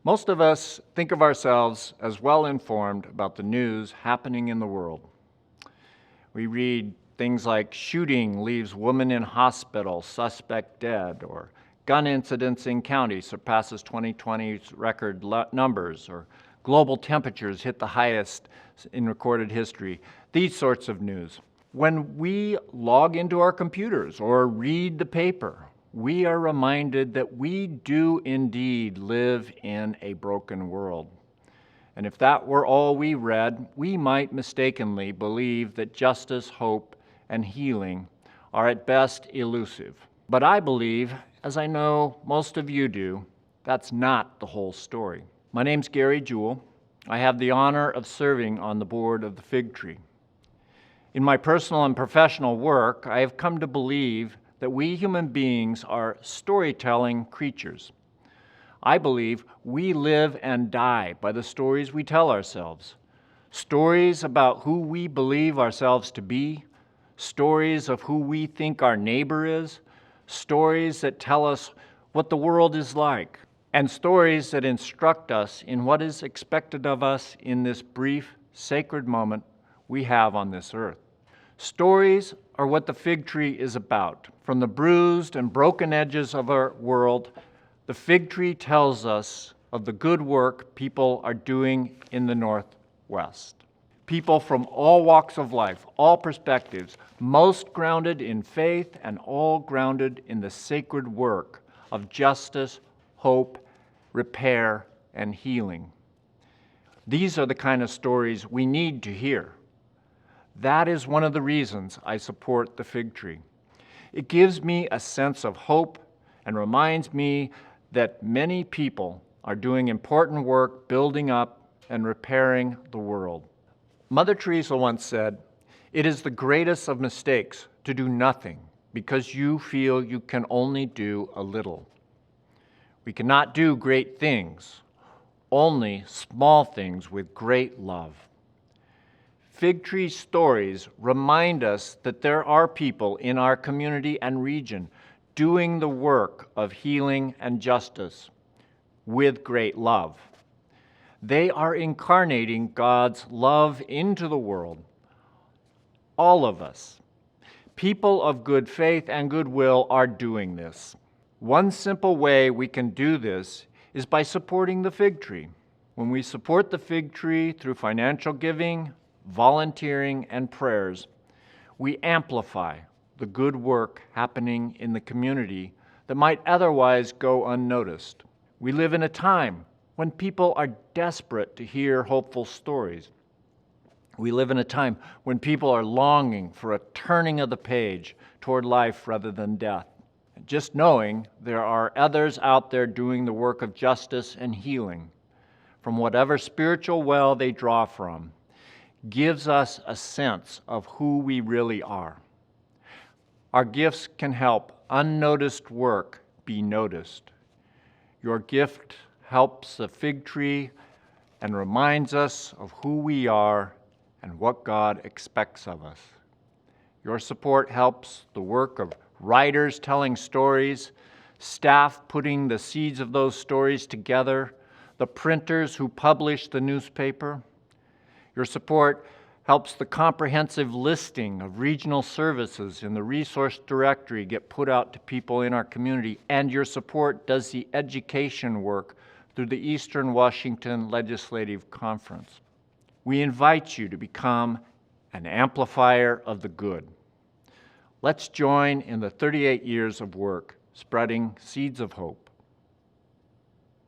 Most of us think of ourselves as well informed about the news happening in the world. We read things like shooting leaves woman in hospital, suspect dead, or gun incidents in county surpasses 2020's record numbers, or global temperatures hit the highest in recorded history. These sorts of news. When we log into our computers or read the paper, we are reminded that we do indeed live in a broken world. And if that were all we read, we might mistakenly believe that justice, hope, and healing are at best elusive. But I believe, as I know most of you do, that's not the whole story. My name's Gary Jewell. I have the honor of serving on the board of the Fig Tree. In my personal and professional work, I have come to believe that we human beings are storytelling creatures. I believe we live and die by the stories we tell ourselves. Stories about who we believe ourselves to be, stories of who we think our neighbor is, stories that tell us what the world is like, and stories that instruct us in what is expected of us in this brief, sacred moment we have on this earth. Stories are what the fig tree is about. From the bruised and broken edges of our world, the fig tree tells us of the good work people are doing in the Northwest. People from all walks of life, all perspectives, most grounded in faith and all grounded in the sacred work of justice, hope, repair, and healing. These are the kind of stories we need to hear. That is one of the reasons I support the fig tree. It gives me a sense of hope and reminds me that many people are doing important work building up and repairing the world. Mother Teresa once said, "It is the greatest of mistakes to do nothing because you feel you can only do a little." We cannot do great things, only small things with great love. Fig Tree stories remind us that there are people in our community and region doing the work of healing and justice with great love. They are incarnating God's love into the world. All of us, people of good faith and goodwill, are doing this. One simple way we can do this is by supporting the fig tree. When we support the fig tree through financial giving, volunteering, and prayers, we amplify the good work happening in the community that might otherwise go unnoticed. We live in a time when people are desperate to hear hopeful stories. We live in a time when people are longing for a turning of the page toward life rather than death. Just knowing there are others out there doing the work of justice and healing from whatever spiritual well they draw from gives us a sense of who we really are. Our gifts can help unnoticed work be noticed. Your gift helps the fig tree and reminds us of who we are and what God expects of us. Your support helps the work of writers telling stories, staff putting the seeds of those stories together, the printers who publish the newspaper. Your support helps the comprehensive listing of regional services in the resource directory get put out to people in our community, and your support does the education work through the Eastern Washington Legislative Conference. We invite you to become an amplifier of the good. Let's join in the 38 years of work spreading seeds of hope.